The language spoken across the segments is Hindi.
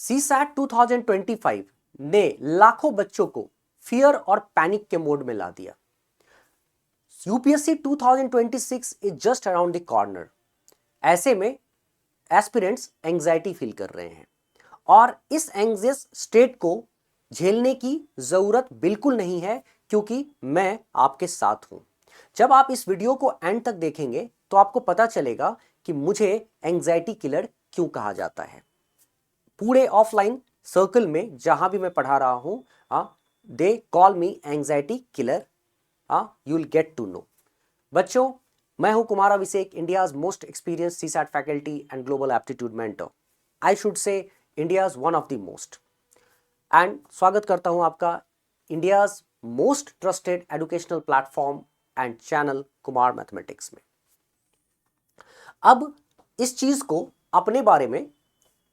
सीसैट 2025 ने लाखों बच्चों को फियर और पैनिक के मोड में ला दिया। UPSC 2026 is just around the corner. ऐसे में एस्पिरेंट्स एंजाइटी फील कर रहे हैं और इस एंग्जियस स्टेट को झेलने की जरूरत बिल्कुल नहीं है, क्योंकि मैं आपके साथ हूं। जब आप इस वीडियो को एंड तक देखेंगे तो आपको पता चलेगा कि मुझे एंजाइटी किलर क्यों कहा जाता है। पूरे ऑफलाइन सर्कल में जहां भी मैं पढ़ा रहा हूं, they call me anxiety killer. You will get to know. बच्चों, मैं हूं Kumar Abhishek, India's most experience CSAT faculty and global aptitude mentor. I should say India's one of the most. And स्वागत करता हूं आपका India's most trusted educational platform and channel Kumar Mathematics में। अब इस चीज को अपने बारे में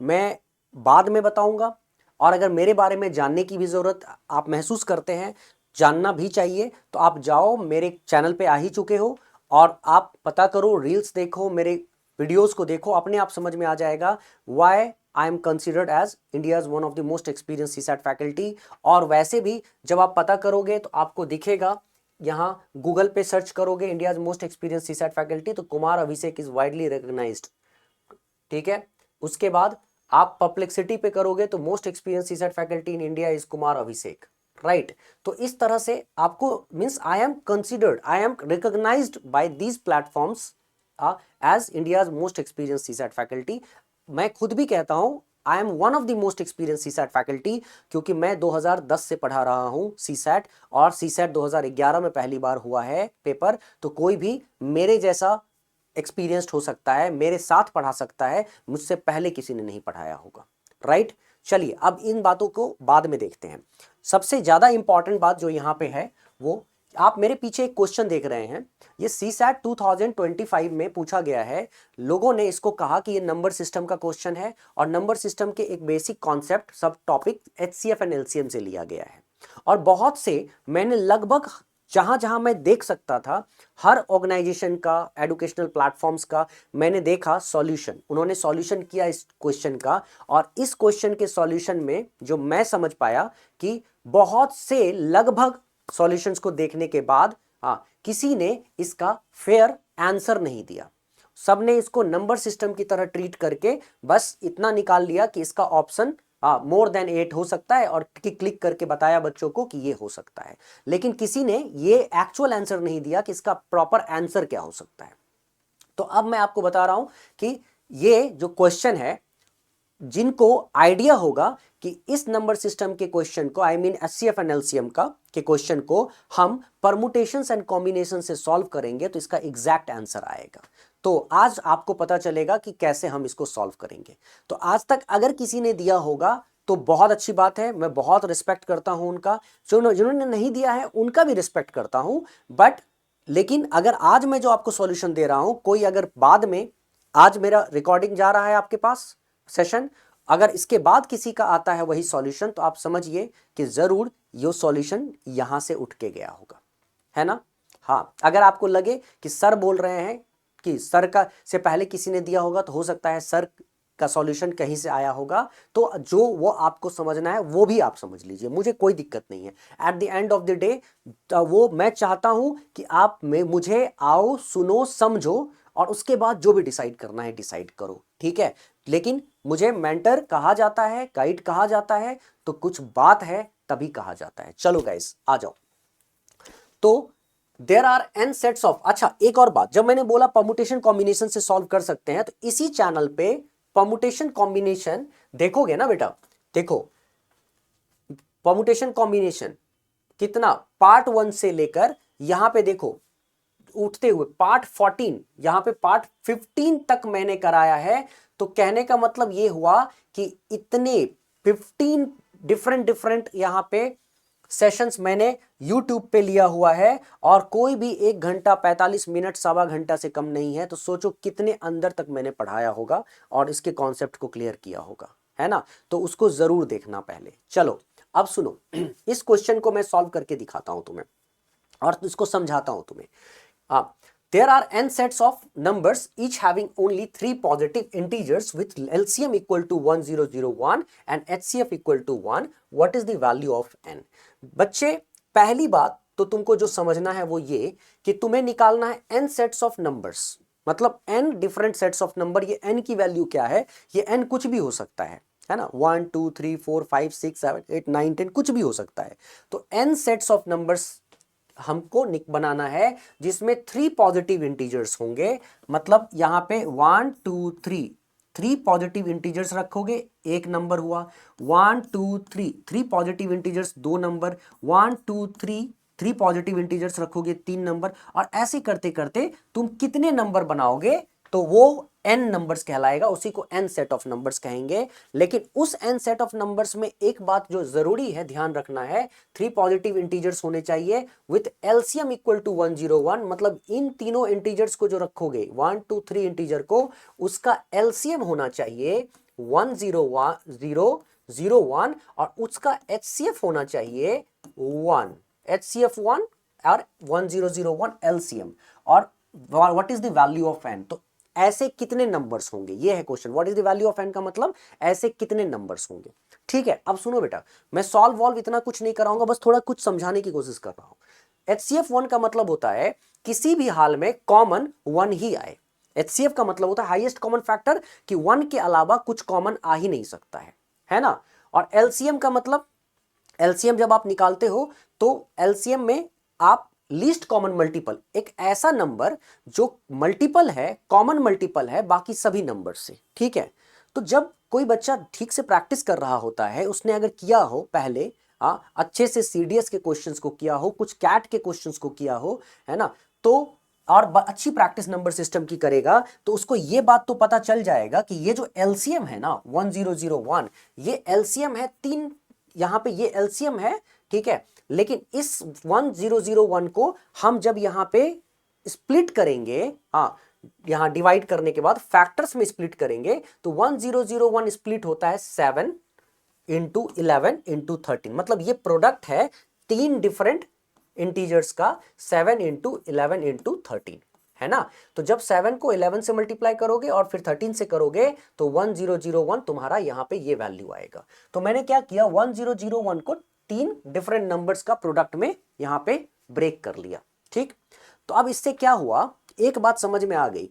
मैं बाद में बताऊंगा, और अगर मेरे बारे में जानने की भी जरूरत आप महसूस करते हैं, जानना भी चाहिए, तो आप जाओ, मेरे चैनल पे आ ही चुके हो और आप पता करो, रील्स देखो, मेरे वीडियोस को देखो, अपने आप समझ में आ जाएगा why I am considered as India's one of the most experience CSAT faculty. और वैसे भी जब आप पता करोगे तो आपको दिखेगा, यहाँ गूगल पे सर्च करोगे India's most experience CSAT faculty, तो Kumar Abhishek is widely recognised. ठीक है, उसके बाद आप परप्लेक्सिटी पे करोगे तो most experience CSAT faculty in India is Kumar Abhishek, right. तो इस तरह से आपको means I am considered, I am recognised by these platforms as India's most experience CSAT faculty. मैं खुद भी कहता हूं I am one of the most experience CSAT faculty, क्योंकि मैं 2010 से पढ़ा रहा हूं सीसैट, और सीसैट 2011 में पहली बार हुआ है पेपर। तो कोई भी मेरे जैसा एक्सपीरियंस्ड हो सकता है, मेरे साथ पढ़ा सकता है, मुझसे पहले किसी ने नहीं पढ़ाया होगा, राइट। चलिए अब इन बातों को बाद में देखते हैं। सबसे ज्यादा इंपॉर्टेंट बात जो यहां पे है, वो आप मेरे पीछे एक क्वेश्चन देख रहे हैं। ये सीसैट 2025 में पूछा गया है। लोगों ने इसको कहा कि ये नंबर सिस्टम का क्वेश्चन है, और नंबर सिस्टम के एक बेसिक कॉन्सेप्ट सब टॉपिक एचसीएफ एंड एलसीएम से लिया गया है। और बहुत से, मैंने लगभग जहां जहां मैं देख सकता था, हर ऑर्गेनाइजेशन का, एजुकेशनल प्लेटफॉर्म्स का मैंने देखा सॉल्यूशन, उन्होंने सॉल्यूशन किया इस क्वेश्चन का। और इस क्वेश्चन के सॉल्यूशन में जो मैं समझ पाया कि बहुत से लगभग सॉल्यूशंस को देखने के बाद किसी ने इसका फेयर आंसर नहीं दिया। सबने इसको नंबर सिस्टम की तरह ट्रीट करके बस इतना निकाल लिया कि इसका ऑप्शन मोर देन 8 हो सकता है, और क्लिक करके बताया बच्चों को कि ये हो सकता है। लेकिन किसी ने ये एक्चुअल आंसर नहीं दिया कि इसका प्रॉपर आंसर क्या हो सकता है। तो अब मैं आपको बता रहा हूं कि ये जो क्वेश्चन है, जिनको आइडिया होगा कि इस नंबर सिस्टम के क्वेश्चन को, I mean HCF and LCM का के क्वेश्चन को हम परमुटेशंस एंड कॉम्बिनेशन से सॉल्व करेंगे तो इसका एग्जैक्ट आंसर आएगा। तो आज आपको पता चलेगा कि कैसे हम इसको सॉल्व करेंगे। तो आज तक अगर किसी ने दिया होगा तो बहुत अच्छी बात है, मैं बहुत रिस्पेक्ट करता हूं उनका। जिन्होंने नहीं दिया है उनका भी रिस्पेक्ट करता हूं। बट लेकिन अगर आज मैं जो आपको सॉल्यूशन दे रहा हूं, कोई अगर बाद में, आज मेरा रिकॉर्डिंग जा रहा है आपके पास सेशन, अगर इसके बाद किसी का आता है वही सॉल्यूशन, तो आप समझिए कि जरूर ये सॉल्यूशन यहां से उठ के गया होगा, है ना। हाँ, अगर आपको लगे कि सर बोल रहे हैं कि सर का से पहले किसी ने दिया होगा, तो हो सकता है सर का सॉल्यूशन कहीं से आया होगा। तो जो वो आपको समझना है वो भी आप समझ लीजिए, मुझे कोई दिक्कत नहीं है। At the end of the day वो मैं चाहता हूं कि आप में मुझे आओ, सुनो, समझो, और उसके बाद जो भी डिसाइड करना है डिसाइड करो, ठीक है। लेकिन मुझे मेंटर कहा जाता है, गाइड कहा जाता है, तो कुछ बात है तभी कहा जाता है। चलो गाइस आ जाओ। तो there are n sets of, अच्छा एक और बात, जब मैंने बोला परमुटेशन कॉम्बिनेशन से सॉल्व कर सकते हैं, तो इसी चैनल पे परमुटेशन कॉम्बिनेशन देखोगे ना बेटा, देखो परमुटेशन कॉम्बिनेशन कितना, पार्ट 1 से लेकर यहां पे देखो उठते हुए पार्ट 14, यहां पे पार्ट 15 तक मैंने कराया है। तो कहने का मतलब ये हुआ कि इतने 15 डिफरेंट डिफरेंट यहां पे सेशंस मैंने YouTube पे लिया हुआ है, और कोई भी 1 घंटा 45 मिनट, सवा घंटा से कम नहीं है। तो सोचो कितने अंदर तक मैंने पढ़ाया होगा और इसके कॉन्सेप्ट को क्लियर किया होगा, है ना। तो उसको जरूर देखना पहले। चलो अब सुनो, इस क्वेश्चन को मैं सॉल्व करके दिखाता हूं तुम्हें और इसको समझाता हूं तुम्हें। There are n sets of numbers each having only 3 positive integers with LCM equal to 1001 and HCF equal to 1. What is the value of n? बच्चे पहली बात तो तुमको जो समझना है वो ये कि तुम्हें निकालना है n sets of numbers, मतलब n different sets of number. ये n की वैल्यू क्या है? ये n कुछ भी हो सकता है ना, 1 2 3 4 5 6 7 8 9 10 कुछ भी हो सकता है। तो n सेट्स ऑफ नंबर्स हमको बनाना है जिसमें 3 पॉजिटिव इंटीजर्स होंगे। मतलब यहां पे 1 2 3 पॉजिटिव इंटीजर्स रखोगे, एक नंबर हुआ। 1 2 3 positive integers, 2 number. 1 2 3 positive integers रखोगे, 3 नंबर। और ऐसे करते करते तुम कितने नंबर बनाओगे तो वो n नंबर्स कहलाएगा, उसी को n सेट ऑफ नंबर्स कहेंगे। लेकिन उस n सेट ऑफ नंबर्स में एक बात जो जरूरी है ध्यान रखना है, 3 पॉजिटिव इंटीजर्स होने चाहिए विथ एलसीएम इक्वल टू 101। मतलब इन तीनों इंटीजर्स को जो रखोगे 1 2 3 इंटीजर को, उसका एलसीएम होना चाहिए 101 और उसका एचसीएफ होना चाहिए 1, एचसीएफ 1 और 1001 एलसीएम। और what is the value of n? तो ऐसे कितने नंबर्स होंगे, ये है question. What is the value of n का मतलब ऐसे कितने नंबर्स होंगे। ठीक है, अब सुनो बेटा, मैं सॉल्व वॉल्व इतना कुछ नहीं कराऊंगा, बस थोड़ा कुछ समझाने की कोशिश कर रहा हूं। HCF 1 का मतलब होता है किसी भी हाल में कॉमन 1 ही आए। HCF का मतलब होता है हाईएस्ट कॉमन फैक्टर, कि 1 के अलावा कुछ कॉमन आ ही नहीं सकता है ना। और LCM का मतलब, LCM जब आप निकालते हो तो LCM में आप लीस्ट कॉमन मल्टीपल, एक ऐसा नंबर जो मल्टीपल है, कॉमन मल्टीपल है बाकी सभी नंबर से। ठीक है, तो जब कोई बच्चा ठीक से प्रैक्टिस कर रहा होता है, उसने अगर किया हो पहले अच्छे से CDS के क्वेश्चंस को किया हो, कुछ कैट के क्वेश्चंस को किया हो, है ना, तो और अच्छी प्रैक्टिस नंबर सिस्टम की करेगा तो उसको ये बात तो पता चल जाएगा कि ये जो LCM है ना 1001, ये LCM है 3, यहां पे ये LCM है। ठीक है, लेकिन इस 1001 को हम जब यहां पे स्प्लिट करेंगे, यहां डिवाइड करने के बाद फैक्टर्स में स्प्लिट करेंगे, तो 1001 स्प्लिट होता है 7 इंटू 11 इंटू 13। मतलब ये प्रोडक्ट है 3 डिफरेंट इंटीजर्स का, 7 इंटू 11 इंटू 13, है ना। तो जब 7 को 11 से मल्टीप्लाई करोगे और फिर 13 से करोगे तो 1001 तुम्हारा यहां पे ये वैल्यू आएगा। तो मैंने क्या किया, 1001 को 3 डिफरेंट नंबर्स का प्रोडक्ट में यहां पे ब्रेक कर लिया। ठीक, तो अब इससे क्या हुआ, एक बात समझ में आ गई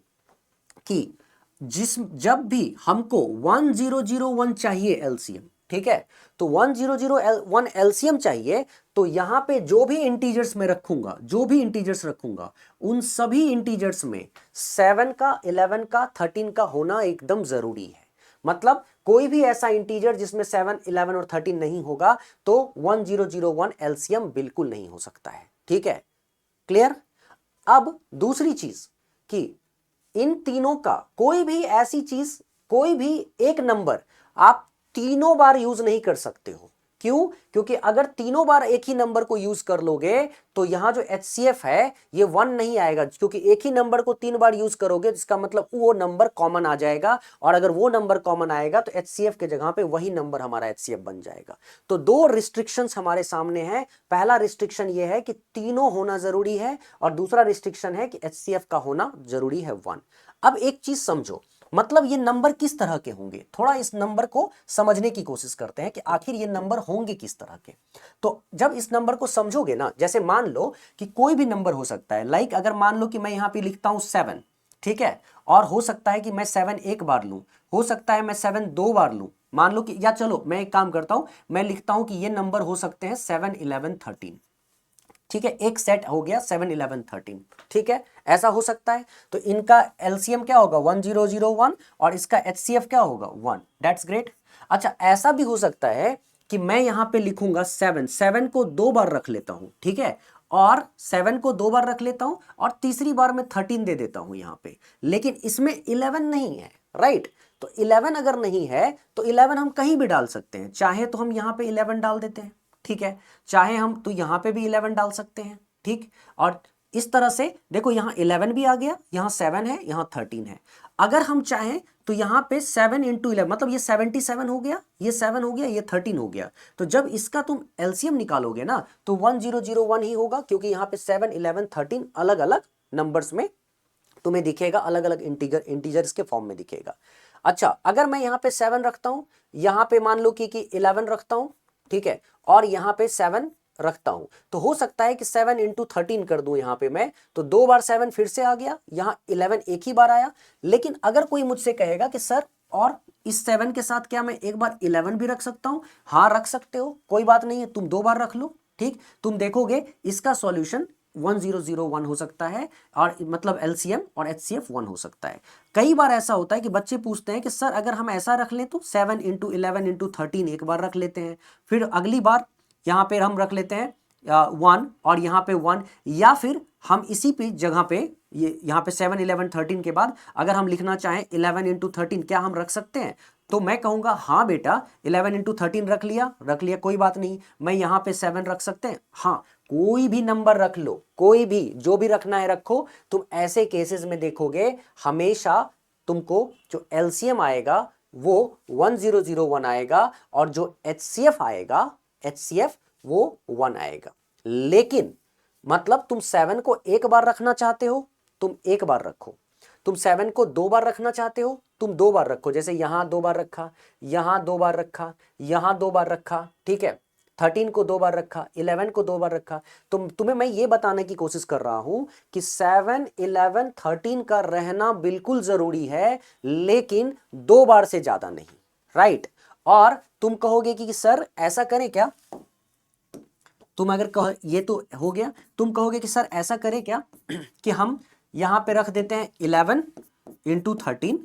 कि जब भी हमको 1001 चाहिए एलसीएम, ठीक है, तो 1001 एलसीएम चाहिए, तो यहां पे जो भी इंटीजर्स में रखूंगा, जो भी इंटीजर्स रखूंगा, उन सभी इंटीजर्स में 7 का, 11 का, 13 का होना एकदम जरूरी है। मतलब कोई भी ऐसा इंटीजर जिसमें 7, 11 और 13 नहीं होगा तो 1001 एलसीएम बिल्कुल नहीं हो सकता है। ठीक है, क्लियर। अब दूसरी चीज कि इन तीनों का कोई भी ऐसी चीज, कोई भी एक नंबर आप तीनों बार यूज नहीं कर सकते हो। क्यों? क्योंकि अगर तीनों बार एक ही नंबर को यूज कर लोगे तो यहां जो HCF है ये 1 नहीं आएगा, क्योंकि एक ही नंबर को 3 बार यूज करोगे इसका मतलब वो नंबर कॉमन आ जाएगा, और अगर वो नंबर कॉमन आएगा तो HCF के जगह पे वही नंबर हमारा HCF बन जाएगा। तो 2 रिस्ट्रिक्शंस हमारे सामने हैं। पहला रिस्ट्रिक्शन ये है कि तीनों होना जरूरी है, और दूसरा रिस्ट्रिक्शन है कि HCF का होना जरूरी है 1। अब एक चीज समझो, मतलब ये नंबर किस तरह के होंगे, थोड़ा इस नंबर को समझने की कोशिश करते हैं कि आखिर ये नंबर होंगे किस तरह के। तो जब इस नंबर को समझोगे ना, जैसे मान लो कि कोई भी नंबर हो सकता है, लाइक अगर मान लो कि मैं यहां पे लिखता हूं 7, ठीक है, और हो सकता है कि मैं 7 एक बार लूं, हो सकता है मैं 7 2 बार लूं, मान लो कि, या चलो मैं एक काम करता हूं, मैं लिखता हूं कि ये नंबर हो सकते हैं 7 11 13। ठीक है, एक सेट हो गया 7 11 13। ठीक है, ऐसा हो सकता है। तो इनका एलसीएम क्या होगा 1001 और इसका एचसीएफ क्या होगा 1। That's great. अच्छा, ऐसा भी हो सकता है कि मैं यहां पे लिखूंगा 7 को 2 बार रख लेता हूं, ठीक है, और 7 को 2 बार रख लेता हूं और तीसरी बार में 13 दे देता हूं यहां पे, लेकिन इसमें 11 नहीं है, राइट। तो 11 अगर नहीं है तो 11 हम कहीं भी डाल सकते हैं, चाहे तो हम यहां पे 11 डाल देते हैं, ठीक है, चाहे हम तो यहां पे भी 11 डाल सकते हैं। ठीक, और इस तरह से देखो यहां 11 भी आ गया, यहां 7 है, यहां 13 है। अगर हम चाहें तो यहां पे 7 इंटू 11 मतलब ये 77 हो गया, ये 7 हो गया, ये 13 हो गया। तो जब इसका तुम एलसीएम निकालोगे ना तो 1001 ही होगा, क्योंकि यहां पे 7 11 13 अलग अलग नंबर्स में तुम्हें दिखेगा अलग अलग इंटीजर्स के फॉर्म में दिखेगा। अच्छा, अगर मैं यहाँ पे 7 रखता हूँ, यहाँ पे मान लो कि 11 रखता हूँ, ठीक है, और यहाँ पे 7 रखता हूं, तो हो सकता है कि 7 इंटू 13 कर दूं यहां पे मैं, तो 2 बार 7 फिर से आ गया, यहां 11 एक ही बार आया। लेकिन अगर कोई मुझसे कहेगा कि सर और इस 7 के साथ क्या मैं एक बार 11 भी रख सकता हूं? हाँ रख सकते हो, कोई बात नहीं है, तुम 2 बार रख लो, ठीक। तुम देखोगे इसका सॉल्यूशन 1001 हो सकता है, और मतलब एलसीएम और एचसीएफ 1 हो सकता है। कई बार ऐसा होता है कि बच्चे पूछते हैं कि सर अगर हम ऐसा रख लें तो 7 इंटू 11 इंटू 13 एक बार रख लेते हैं, फिर अगली बार यहाँ पे हम रख लेते हैं 1 और यहाँ पे 1, या फिर हम इसी पे जगह पे ये यहाँ पे 7, 11, 13 के बाद अगर हम लिखना चाहें 11 इंटू 13, क्या हम रख सकते हैं? तो मैं कहूंगा हाँ बेटा, 11 इंटू 13 रख लिया, कोई बात नहीं। मैं यहाँ पे 7 रख सकते हैं, हाँ, कोई भी नंबर रख लो, कोई भी, जो भी रखना है रखो। तुम ऐसे केसेस में देखोगे हमेशा तुमको जो एलसीएम आएगा वो 1001 आएगा, और जो एचसीएफ आएगा, एचसीएफ वो 1 आएगा। लेकिन मतलब तुम 7 को एक बार रखना चाहते हो, तुम एक बार रखो। तुम 7 को 2 बार रखना चाहते हो, तुम 2 बार रखो। जैसे यहां 2 बार रखा, यहां 2 बार रखा, यहां 2 बार रखा, ठीक है। 13 को 2 बार रखा, 11 को 2 बार रखा। तुम्हें मैं ये बताने की कोशिश कर रहा हूं कि 7, 11, 13 का रहना बिल्कुल जरूरी है, लेकिन 2 बार से ज्यादा नहीं, राइट। और तुम कहोगे कि सर ऐसा करें क्या, तुम अगर कहो, ये तो हो गया, तुम कहोगे कि सर ऐसा करें क्या कि हम यहां पे रख देते हैं 11 इंटू 13,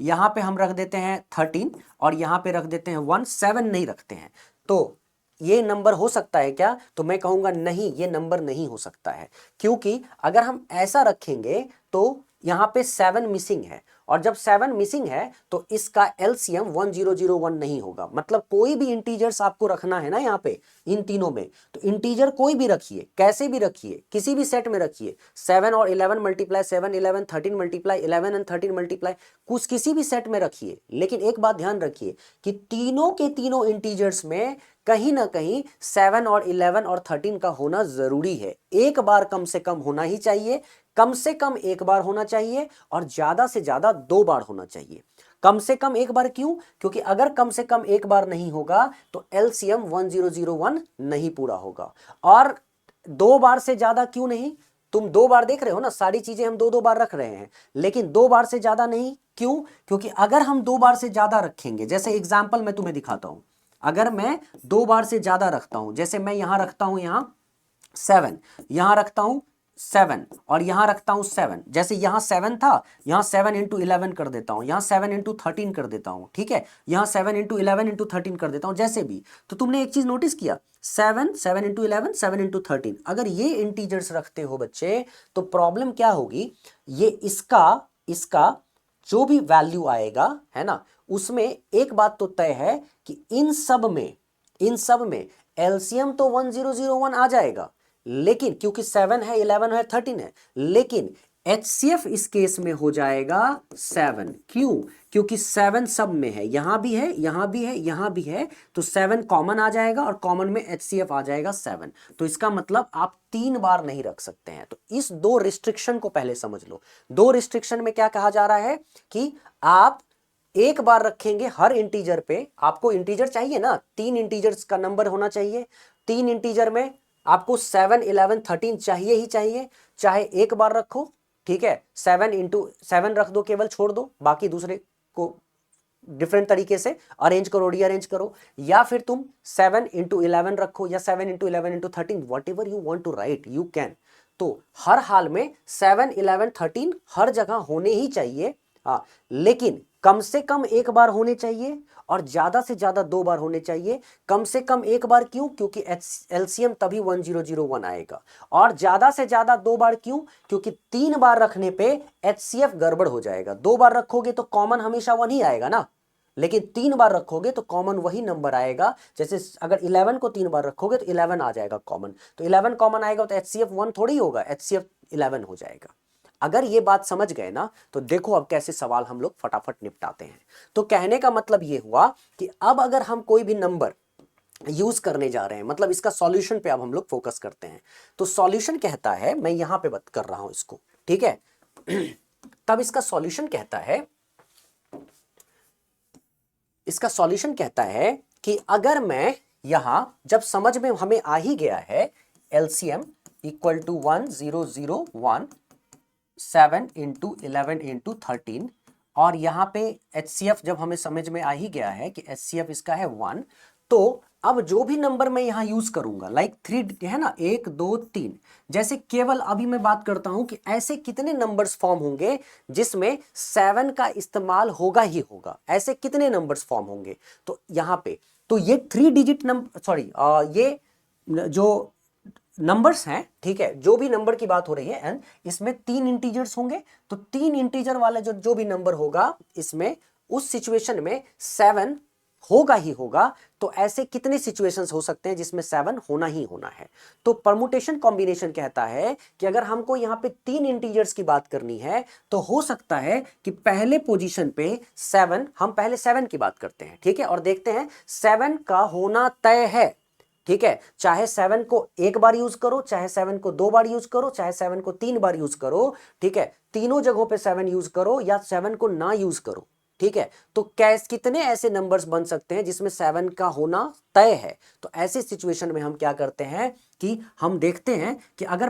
यहां पे हम रख देते हैं 13, और यहां पे रख देते हैं 1, 7 नहीं रखते हैं, तो ये नंबर हो सकता है क्या? तो मैं कहूंगा नहीं, ये नंबर नहीं हो सकता है, क्योंकि अगर हम ऐसा रखेंगे तो यहां पे 7 मिसिंग है, और जब 7 मिसिंग है तो इसका एलसीएम 1001 नहीं होगा। मतलब कोई भी इंटीजर्स आपको रखना है ना यहाँ पे इन तीनों में, तो इंटीजर कोई भी रखिए, कैसे भी रखिए, किसी भी सेट में रखिए, 7 और 11 मल्टीप्लाई 7, 11, 13 मल्टीप्लाई 11 एंड 13 मल्टीप्लाई, कुछ किसी भी सेट में रखिए। लेकिन एक बात ध्यान रखिए कि तीनों के तीनों इंटीजर्स में कहीं ना कहीं 7 और 11 और 13 का होना जरूरी है। एक बार कम से कम होना ही चाहिए, कम से कम एक बार होना चाहिए, और ज्यादा से ज्यादा 2 बार होना चाहिए। कम से कम एक बार क्यों? क्योंकि अगर कम से कम एक बार नहीं होगा तो एलसीएम 1001 नहीं पूरा होगा। और 2 बार से ज्यादा क्यों नहीं? तुम 2 बार देख रहे हो ना, सारी चीजें हम 2-2 बार रख रहे हैं, लेकिन 2 बार से ज्यादा नहीं। क्यों? क्योंकि अगर हम 2 बार से ज्यादा रखेंगे, जैसे एग्जाम्पल मैं तुम्हें दिखाता हूं, अगर मैं 2 बार से ज्यादा रखता हूं, जैसे मैं यहां रखता हूं, यहां 7, यहां रखता हूं 7, और यहां रखता हूं 7, जैसे यहां 7 था, यहां 7 इंटू 11 कर देता हूं, यहां 7 इंटू 13 कर देता हूं, ठीक है, यहां 7 इंटू 11 इंटू 13 कर देता हूं, जैसे भी। तो तुमने एक चीज नोटिस किया, 7, 7 इंटू 11, 7 इंटू 13, अगर ये इंटीजर्स रखते हो बच्चे, तो प्रॉब्लम क्या होगी, ये इसका इसका जो भी वैल्यू आएगा, है ना, उसमें एक बात तो तय है कि इन सब में एलसीएम तो 1001 आ जाएगा, लेकिन क्योंकि 7 है, 11 है, 13 है, लेकिन एचसीएफ इस केस में हो जाएगा 7। क्यों? क्योंकि 7 सब में है, यहां भी है, यहां भी है, यहां भी है, तो 7 कॉमन आ जाएगा, और कॉमन में एचसीएफ आ जाएगा 7। तो इसका मतलब आप 3 बार नहीं रख सकते हैं। तो इस 2 रिस्ट्रिक्शन को पहले समझ लो। 2 रिस्ट्रिक्शन में क्या कहा जा रहा है कि आप एक बार रखेंगे हर इंटीजर पे, आपको इंटीजर चाहिए ना, 3 इंटीजर्स का नंबर होना चाहिए, 3 इंटीजर में आपको 7, 11, 13 चाहिए ही चाहिए, चाहे एक बार रखो, ठीक है, 7 इंटू 7 रख दो, केवल छोड़ दो, बाकी दूसरे को डिफरेंट तरीके से अरेंज करो, रीअरेंज करो, या फिर तुम 7 इंटू 11 रखो, या 7 into 11 into 13, whatever you want to write you can. तो हर हाल में 7, 11, 13 हर जगह होने ही चाहिए, हाँ, लेकिन कम से कम एक बार होने चाहिए, और ज्यादा से ज्यादा 2 बार होने चाहिए। कम से कम एक बार क्यों? क्योंकि एलसीएम तभी 1001 आएगा, और ज्यादा से ज्यादा 2 बार क्यों? क्योंकि 3 बार रखने पे एचसीएफ गड़बड़ हो जाएगा। 2 बार रखोगे तो कॉमन हमेशा 1 ही आएगा ना, लेकिन 3 बार रखोगे तो कॉमन वही नंबर आएगा। जैसे अगर 11 को 3 बार रखोगे तो 11 आ जाएगा कॉमन, तो 11 कॉमन आएगा तो एचसीएफ 1 थोड़ी होगा, एचसीएफ 11 हो जाएगा। अगर ये बात समझ गए ना, तो देखो अब कैसे सवाल हम लोग फटाफट निपटाते हैं। तो कहने का मतलब ये हुआ कि अब अगर हम कोई भी नंबर यूज करने जा रहे हैं, मतलब इसका सॉल्यूशन पे अब हम लोग फोकस करते हैं। तो सॉल्यूशन कहता है, मैं यहां पे बात कर रहा हूं इसको, ठीक है तब इसका सॉल्यूशन कहता है कि अगर मैं यहां, जब समझ में हमें आ ही गया है LCM equal to 1001 7 into 11 into 13, और यहां पे HCF जब हमें समझ में आ ही गया है कि HCF इसका है 1, तो अब जो भी नंबर मैं यहां यूज करूंगा, लाइक 3 है ना, 1 2 3, जैसे केवल अभी मैं बात करता हूं कि ऐसे कितने नंबर्स फॉर्म होंगे जिसमें 7 का इस्तेमाल होगा ही होगा, ऐसे कितने नंबर्स फॉर्म होंगे। तो यहां पे तो ये 3 डिजिट नंबर, सॉरी ये जो नंबर्स हैं, ठीक है, जो भी नंबर की बात हो रही है एन, इसमें 3 इंटीजर्स होंगे, तो 3 इंटीजर वाला जो भी नंबर होगा इसमें, उस सिचुएशन में 7 होगा ही होगा। तो ऐसे कितने सिचुएशंस हो सकते हैं जिसमें 7 होना ही होना है। तो परमुटेशन कॉम्बिनेशन कहता है कि अगर हमको यहां पे 3 इंटीजर्स की बात करनी है तो हो सकता है कि पहले पोजीशन पे 7, हम पहले 7 की बात करते हैं, ठीक है, और देखते हैं 7 का होना तय है, ठीक है, चाहे 7 को एक बार यूज करो, चाहे 7 को 2 बार यूज करो, चाहे 7 को 3 बार यूज करो, ठीक है, तीनों जगहों पे 7 यूज करो या 7 को ना यूज करो, ठीक है। तो कितने ऐसे नंबर्स बन सकते हैं जिसमें 7 का होना तय है। तो ऐसी सिचुएशन में हम क्या करते हैं कि हम देखते हैं कि अगर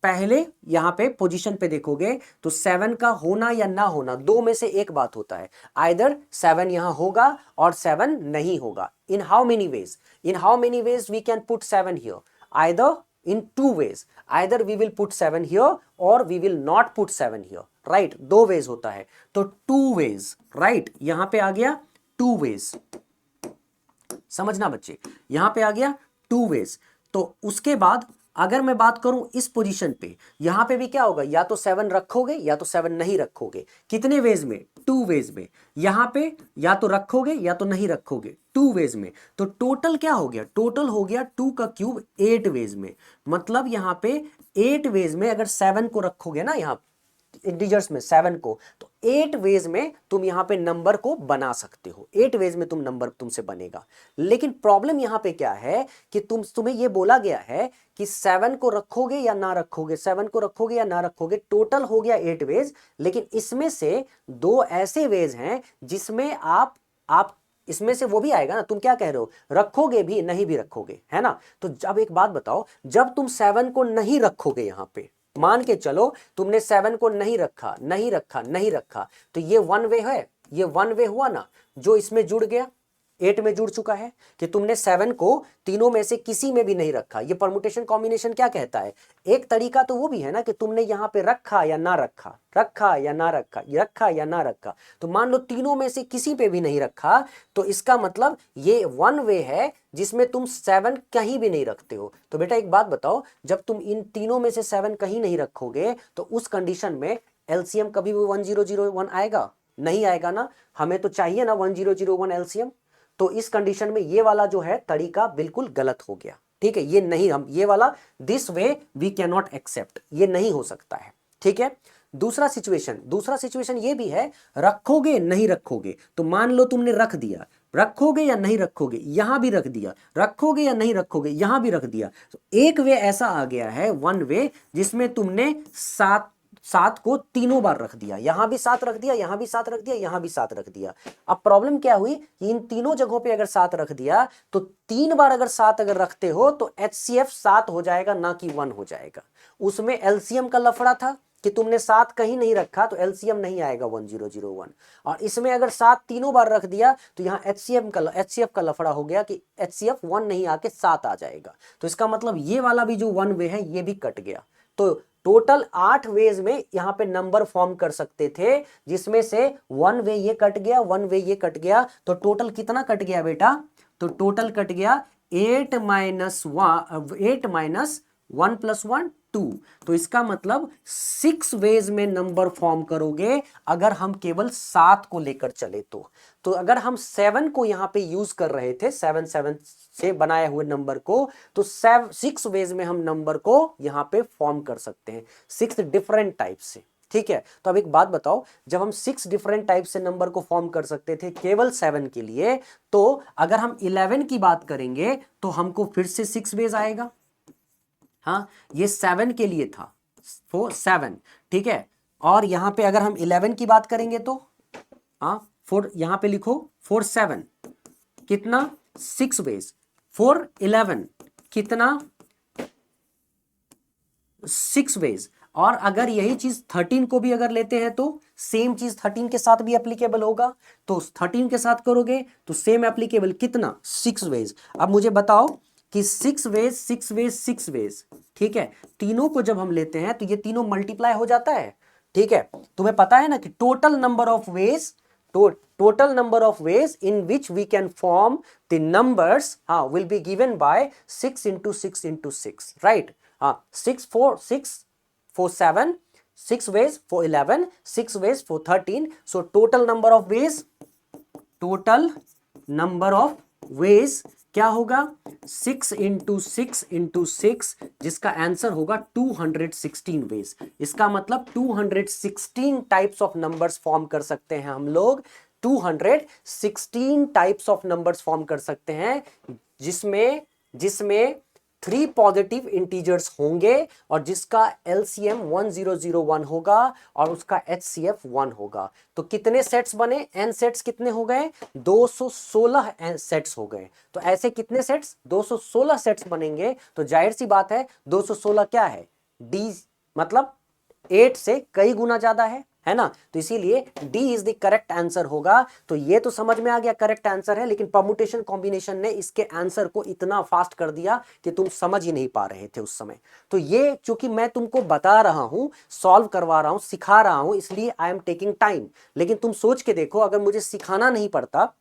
पहले यहां पे पोजीशन पे देखोगे तो 7 का होना या ना होना, दो में से एक बात होता है, आइदर 7 यहां होगा और 7 नहीं होगा। In how many ways we can put 7 here, either in 2 ways, either we will put 7 here or we will not put 7 here, right? 2 ways होता है, तो 2 ways, right? यहां पे आ गया 2 ways, समझना बच्चे, यहां पे आ गया 2 ways। तो उसके बाद अगर मैं बात करूं इस पोजीशन पे, यहां पे भी क्या होगा, या तो 7 रखोगे या तो 7 नहीं रखोगे। कितने वेज में? 2 वेज में। यहां पे या तो रखोगे या तो नहीं रखोगे, 2 वेज में। तो टोटल क्या हो गया? टोटल हो गया 2 का क्यूब 8 वेज में। मतलब यहां पे 8 वेज में अगर 7 को रखोगे ना, यहां इंटीजर्स में 7 को, तो 8 वेज में तुम यहां पे नंबर को बना सकते हो, 8 वेज में तुम नंबर तुमसे बनेगा। लेकिन प्रॉब्लम यहां पे क्या है कि तुम्हें यह बोला गया है कि 7 को रखोगे या ना रखोगे, 7 को रखोगे या ना रखोगे, टोटल हो गया 8 वेज। लेकिन इसमें से 2 ऐसे वेज हैं जिसमें आप इसमें से वो भी आएगा ना, तुम क्या कह रहे हो, रखोगे भी नहीं भी रखोगे, है ना। तो जब एक बात बताओ, जब तुम 7 को नहीं रखोगे, यहां पे मान के चलो तुमने 7 को नहीं रखा, तो ये 1 वे है, ये 1 वे हुआ ना, जो इसमें जुड़ गया 8 में जुड़ चुका है, कि तुमने 7 को तीनों में से किसी में भी नहीं रखा। ये परमुटेशन कॉम्बिनेशन क्या कहता है? एक तरीका तो वो भी है ना कि तुमने यहां पे रखा या ना रखा, रखा या ना रखा, रखा या ना रखा। तो मान लो तीनों में से किसी पे भी नहीं रखा, तो इसका मतलब ये 1 वे है जिसमें तुम 7 कहीं भी नहीं रखते हो। तो बेटा एक बात बताओ, जब तुम इन तीनों में से 7 कहीं नहीं रखोगे तो उस कंडीशन में एलसीएम कभी भी 1001 आएगा? नहीं आएगा ना। हमें तो चाहिए ना 1001 एलसीएम। तो इस कंडीशन में ये वाला जो है तरीका बिल्कुल गलत हो गया, ठीक है। ये नहीं, हम ये वाला this way we can not accept, ये नहीं हो सकता है, ठीक है। दूसरा सिचुएशन ये भी है, रखोगे नहीं रखोगे। तो मान लो तुमने रख दिया, रखोगे या नहीं रखोगे, यहां भी रख दिया, रखोगे या नहीं रखोगे, यहां भी रख दिया। तो एक वे ऐसा आ गया है, 1 वे, जिसमें तुमने 7 को तीनों बार रख दिया, यहां भी 7 रख दिया, यहां भी 7 रख दिया, यहां भी 7 रख दिया। अब प्रॉब्लम क्या हुई कि इन तीनों जगहों पे अगर 7 रख दिया तो 3 बार अगर 7 अगर रखते हो तो HCF 7 हो जाएगा, ना कि 1 हो जाएगा। उसमें LCM का लफड़ा था कि तुमने 7 कहीं नहीं रखा तो LCM नहीं आएगा 1001, और इसमें अगर 7 तीनों बार रख दिया तो यहां HCF का लफड़ा हो गया कि HCF 1 नहीं आके 7 आ जाएगा। तो इसका मतलब ये वाला भी जो 1 वे है ये भी कट गया। तो टोटल 8 वेज में यहां पे नंबर फॉर्म कर सकते थे, जिसमें से 1 वे ये कट गया, 1 वे ये कट गया। तो टोटल कितना कट गया बेटा? तो टोटल कट गया 8 माइनस 1 प्लस 1 2। तो इसका मतलब 6 वेज में नंबर फॉर्म करोगे अगर हम केवल 7 को लेकर चले तो अगर हम 7 को यहां पे यूज कर रहे थे, 7 से बनाए हुए नंबर को, तो 6 वेज में हम नंबर को यहां पे फॉर्म कर सकते हैं, 6 डिफरेंट टाइप से, ठीक है। तो अब एक बात बताओ, जब हम 6 डिफरेंट टाइप से नंबर को फॉर्म कर सकते थे केवल 7 के लिए, तो अगर हम 11 की बात करेंगे तो हमको फिर से 6 वेज आएगा। हाँ, ये 7 के लिए था, 7, ठीक है। और यहां पे अगर हम 11 की बात करेंगे तो फोर, यहां पे लिखो 4 7 कितना 6 वेज, 4 11 कितना 6 वेज। और अगर यही चीज 13 को भी अगर लेते हैं तो सेम चीज 13 के साथ भी एप्लीकेबल होगा, तो 13 के साथ करोगे तो सेम एप्लीकेबल कितना 6 वेज। अब मुझे बताओ कि 6 वेज 6 वेज 6 वेज, ठीक है, तीनों को जब हम लेते हैं तो ये तीनों मल्टीप्लाई हो जाता है, ठीक है। तुम्हें पता है ना कि total number of ways, total number of ways in which we can form the numbers will be given by 6 into 6 into 6, right? 6 4 6 4 7 6 ways for 11, 6 ways for 13. So total number of ways, total number of ways क्या होगा 6 इंटू 6 इंटू 6, जिसका आंसर होगा 216 वेज। इसका मतलब 216 टाइप्स ऑफ नंबर्स फॉर्म कर सकते हैं हम लोग, 216 टाइप्स ऑफ नंबर्स फॉर्म कर सकते हैं, जिसमें जिसमें 3 पॉजिटिव इंटीजर्स होंगे और जिसका एलसीएम 1001 होगा और उसका एचसीएफ 1 होगा। तो कितने सेट्स बने, एन सेट्स कितने हो गए 216 सेट्स हो गए। तो ऐसे कितने सेट्स 216 सेट्स बनेंगे। तो जाहिर सी बात है 216 क्या है, डी मतलब 8 से कई गुना ज्यादा है ना। तो इसीलिए D is the correct answer होगा। तो ये तो समझ में आ गया करेक्ट आंसर है, लेकिन परम्यूटेशन कॉम्बिनेशन ने इसके आंसर को इतना फास्ट कर दिया कि तुम समझ ही नहीं पा रहे थे उस समय। तो ये चूंकि मैं तुमको बता रहा हूं, सॉल्व करवा रहा हूं, सिखा रहा हूं, इसलिए आई एम टेकिंग टाइम। लेकिन तुम सोच के देखो, अगर मुझे सिखाना नहीं पड़ता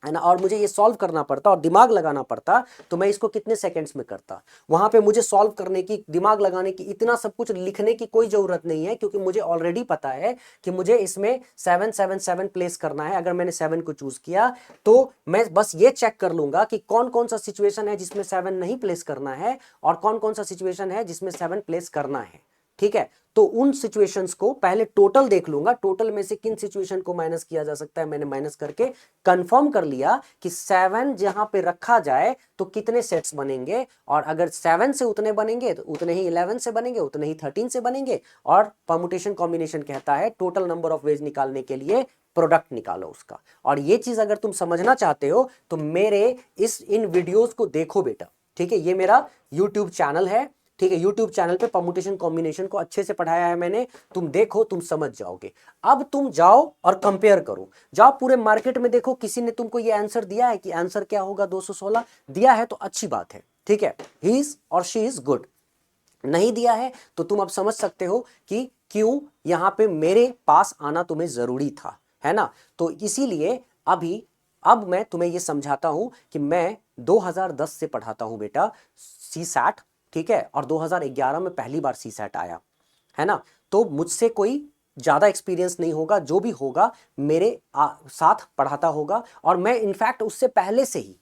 है ना, और मुझे ये सॉल्व करना पड़ता और दिमाग लगाना पड़ता, तो मैं इसको कितने सेकंड्स में करता। वहां पे मुझे सॉल्व करने की, दिमाग लगाने की, इतना सब कुछ लिखने की कोई जरूरत नहीं है, क्योंकि मुझे ऑलरेडी पता है कि मुझे इसमें 7 7 7 प्लेस करना है। अगर मैंने 7 को चूज किया तो मैं बस ये चेक कर लूंगा कि कौन कौन सा सिचुएशन है जिसमें 7 नहीं प्लेस करना है और कौन कौन सा सिचुएशन है जिसमें 7 प्लेस करना है, ठीक है। तो उन सिचुएशंस को पहले टोटल देख लूंगा, टोटल में से किन सिचुएशन को माइनस किया जा सकता है, मैंने माइनस करके कंफर्म कर लिया कि 7 जहां पे रखा जाए तो कितने सेट्स बनेंगे, और अगर 7 से उतने बनेंगे तो उतने ही 11 से बनेंगे, उतने ही 13 से बनेंगे। और परम्यूटेशन कॉम्बिनेशन कहता है टोटल नंबर ऑफ वेज निकालने के लिए प्रोडक्ट निकालो उसका। और ये चीज अगर तुम समझना चाहते हो तो मेरे इन वीडियोस को देखो बेटा, ठीक है। ये मेरा यूट्यूब चैनल है, ठीक है। यूट्यूब चैनल पे परम्यूटेशन कॉम्बिनेशन को अच्छे से पढ़ाया है मैंने, तुम देखो तुम समझ जाओगे। अब तुम जाओ और कंपेयर करो, जाओ पूरे मार्केट में देखो किसी ने तुमको ये आंसर दिया है कि आंसर क्या होगा 216, दिया है तो अच्छी बात है, ठीक है, ही इज और शी इज गुड। नहीं दिया है तो तुम अब समझ सकते हो कि क्यों यहां पे मेरे पास आना तुम्हें जरूरी था, है ना। तो इसीलिए अब मैं तुम्हें ये समझाता हूं कि मैं 2010 से पढ़ाता हूं बेटा सीसैट, ठीक है, और 2011 में पहली बार सीसैट आया, है ना। तो मुझसे कोई ज्यादा एक्सपीरियंस नहीं होगा, जो भी होगा मेरे साथ पढ़ाता होगा। और मैं इनफैक्ट उससे पहले से ही,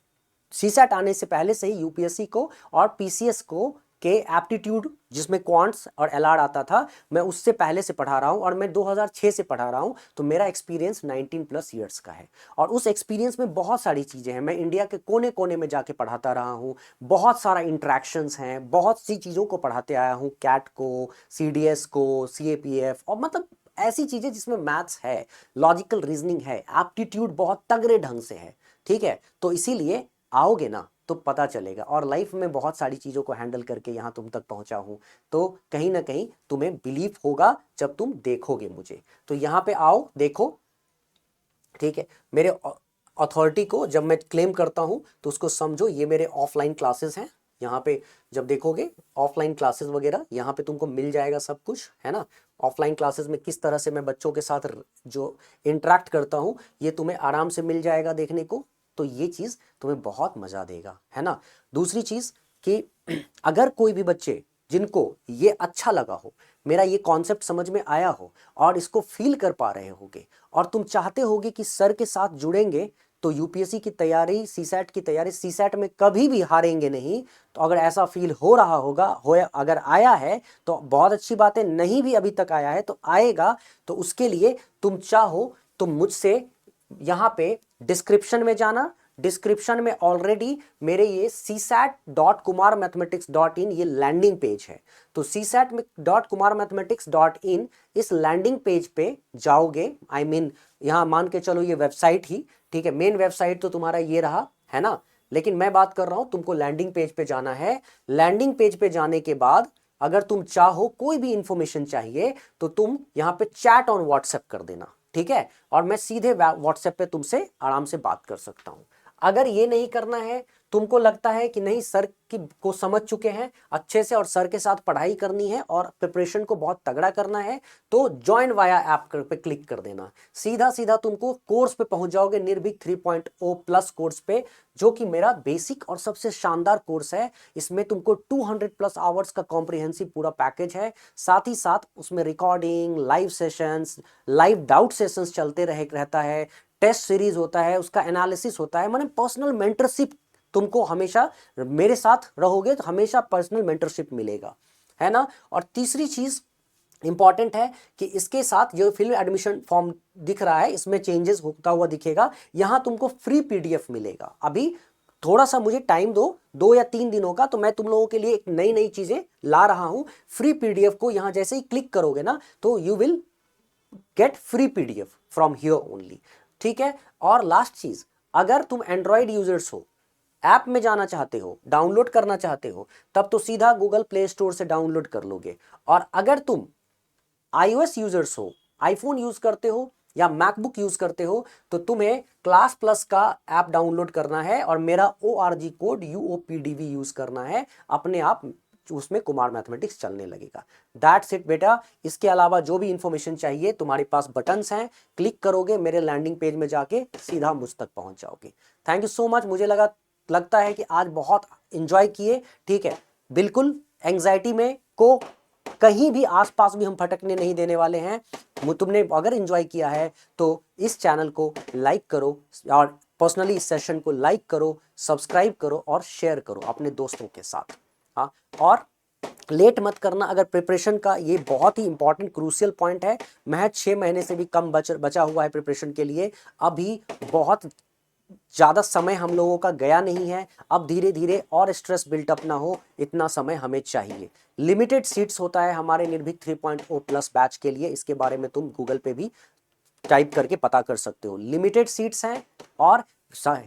सीसैट आने से पहले से ही यूपीएससी को और पीसीएस को के एप्टीट्यूड जिसमें क्वांट्स और एलआर आता था, मैं उससे पहले से पढ़ा रहा हूं और मैं 2006 से पढ़ा रहा हूं। तो मेरा एक्सपीरियंस 19+ ईयर्स का है और उस एक्सपीरियंस में बहुत सारी चीजें हैं। मैं इंडिया के कोने कोने में जाके पढ़ाता रहा हूं, बहुत सारा इंट्रैक्शंस हैं, बहुत सी चीजों को पढ़ाते आया हूं, कैट को, सीडीएस को, सीएपीएफ, और मतलब ऐसी चीजें जिसमें मैथ्स है, लॉजिकल रीजनिंग है, एप्टीट्यूड बहुत तगड़े ढंग से है, ठीक है। तो इसीलिए आओगे ना तो पता चलेगा। और लाइफ में बहुत सारी चीज़ों को हैंडल करके यहाँ तुम तक पहुँचा हूँ, तो कहीं ना कहीं तुम्हें बिलीव होगा जब तुम देखोगे मुझे। तो यहाँ पे आओ देखो, ठीक है। मेरे अथॉरिटी को जब मैं क्लेम करता हूँ तो उसको समझो, ये मेरे ऑफलाइन क्लासेस हैं। यहाँ पे जब देखोगे ऑफलाइन क्लासेस वगैरह यहाँ पे तुमको मिल जाएगा सब कुछ, है ना। ऑफलाइन क्लासेस में किस तरह से मैं बच्चों के साथ जो इंटरेक्ट करता हूँ ये तुम्हें आराम से मिल जाएगा देखने को। तो ये चीज़ तुम्हें बहुत मज़ा देगा, है ना। दूसरी चीज़ कि अगर कोई भी बच्चे जिनको ये अच्छा लगा हो, मेरा ये कॉन्सेप्ट समझ में आया हो और इसको फील कर पा रहे होगे और तुम चाहते होगे कि सर के साथ जुड़ेंगे तो यूपीएससी की तैयारी, सीसैट की तैयारी, सीसैट में कभी भी हारेंगे नहीं। तो अगर ऐसा फील हो रहा होगा, अगर आया है तो बहुत अच्छी बात है, नहीं भी अभी तक आया है तो आएगा। तो उसके लिए तुम चाहो तो मुझसे यहाँ पे डिस्क्रिप्शन में जाना, डिस्क्रिप्शन में ऑलरेडी मेरे ये csat.kumarmathematics.in ये लैंडिंग पेज है। तो csat.kumarmathematics.in इस लैंडिंग पेज पे जाओगे, आई मीन यहाँ मान के चलो ये वेबसाइट ही, ठीक है, मेन वेबसाइट तो तुम्हारा ये रहा है ना, लेकिन मैं बात कर रहा हूं तुमको लैंडिंग पेज पे जाना है। लैंडिंग पेज पे जाने के बाद अगर तुम चाहो कोई भी इंफॉर्मेशन चाहिए तो तुम यहाँ पे चैट ऑन व्हाट्सएप कर देना, ठीक है, और मैं सीधे व्हाट्सएप पे तुमसे आराम से बात कर सकता हूं। अगर ये नहीं करना है, तुमको लगता है कि नहीं सर को समझ चुके हैं अच्छे से और सर के साथ पढ़ाई करनी है और प्रिपरेशन को बहुत तगड़ा करना है, तो ज्वाइन वाया ऐप पे क्लिक कर देना। सीधा सीधा तुमको कोर्स पे पहुंच जाओगे, निर्भीक 3.0 प्लस कोर्स पे, जो कि मेरा बेसिक और सबसे शानदार कोर्स है। इसमें तुमको 200 प्लस आवर्स का कॉम्प्रिहेंसिव पूरा पैकेज है। साथ ही साथ उसमें recording, live sessions, live doubt sessions चलते रहता है, टेस्ट सीरीज होता है, उसका एनालिसिस होता है, माने पर्सनल मेंटरशिप। तुमको हमेशा मेरे साथ रहोगे तो हमेशा पर्सनल मेंटरशिप मिलेगा, है ना। और तीसरी चीज इंपॉर्टेंट है कि इसके साथ जो फिल्म एडमिशन फॉर्म दिख रहा है इसमें चेंजेस होता हुआ दिखेगा। यहां तुमको फ्री पीडीएफ मिलेगा। अभी थोड़ा सा मुझे टाइम दो, 2 या 3 दिनों का, तो मैं तुम लोगों के लिए एक नई नई चीजें ला रहा हूं। फ्री पीडीएफ को यहां जैसे ही क्लिक करोगे ना तो you will get free PDF from here only, ठीक है। और लास्ट चीज, अगर तुम एंड्रॉयड यूजर्स हो, ऐप में जाना चाहते हो, डाउनलोड करना चाहते हो, तब तो सीधा गूगल प्ले स्टोर से डाउनलोड कर लोगे। और अगर तुम iOS यूजर्स हो, आईफोन यूज करते हो या मैकबुक यूज करते हो, तो तुम्हें क्लास प्लस का ऐप डाउनलोड करना है और मेरा ORG कोड UOPDV यूज करना है। अपने आप उसमें कुमार मैथमेटिक्स चलने लगेगा। दैट्स इट बेटा। इसके अलावा जो भी इंफॉर्मेशन चाहिए, तुम्हारे पास बटन्स हैं, क्लिक करोगे मेरे लैंडिंग पेज में जाके सीधा मुझ तक पहुंच जाओगे। Thank you so much. मुझे लगता है कि आज बहुत एंजॉय किए, ठीक है। बिल्कुल एंजाइटी में को कहीं भी आसपास भी हम भटकने नहीं देने वाले हैं। तुमने अगर एंजॉय किया है तो इस चैनल को लाइक करो और पर्सनली इस सेशन को लाइक करो, सब्सक्राइब करो और शेयर करो अपने दोस्तों के साथ। हाँ, और लेट मत करना। अगर प्रिपरेशन का ये बहुत ही इंपॉर्टेंट क्रूशियल पॉइंट है। महज 6 महीने से भी कम बचा हुआ है प्रिपरेशन के लिए। अभी बहुत ज़्यादा समय हम लोगों का गया नहीं है। अब धीरे धीरे और स्ट्रेस बिल्टअप ना हो, इतना समय हमें चाहिए। लिमिटेड सीट्स होता है हमारे निर्भीक 3.0 प्लस बैच के लिए। इसके बारे में तुम गूगल पे भी टाइप करके पता कर सकते हो। लिमिटेड सीट्स हैं और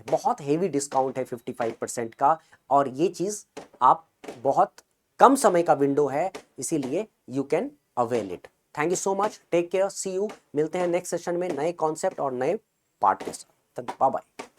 बहुत हेवी डिस्काउंट है 55% का। और ये चीज़ आप बहुत कम समय का विंडो है, इसीलिए you can avail it. Thank you so much, take care, see you. मिलते हैं नेक्स्ट सेशन में नए कॉन्सेप्ट और नए पार्ट के साथ। Bye bye.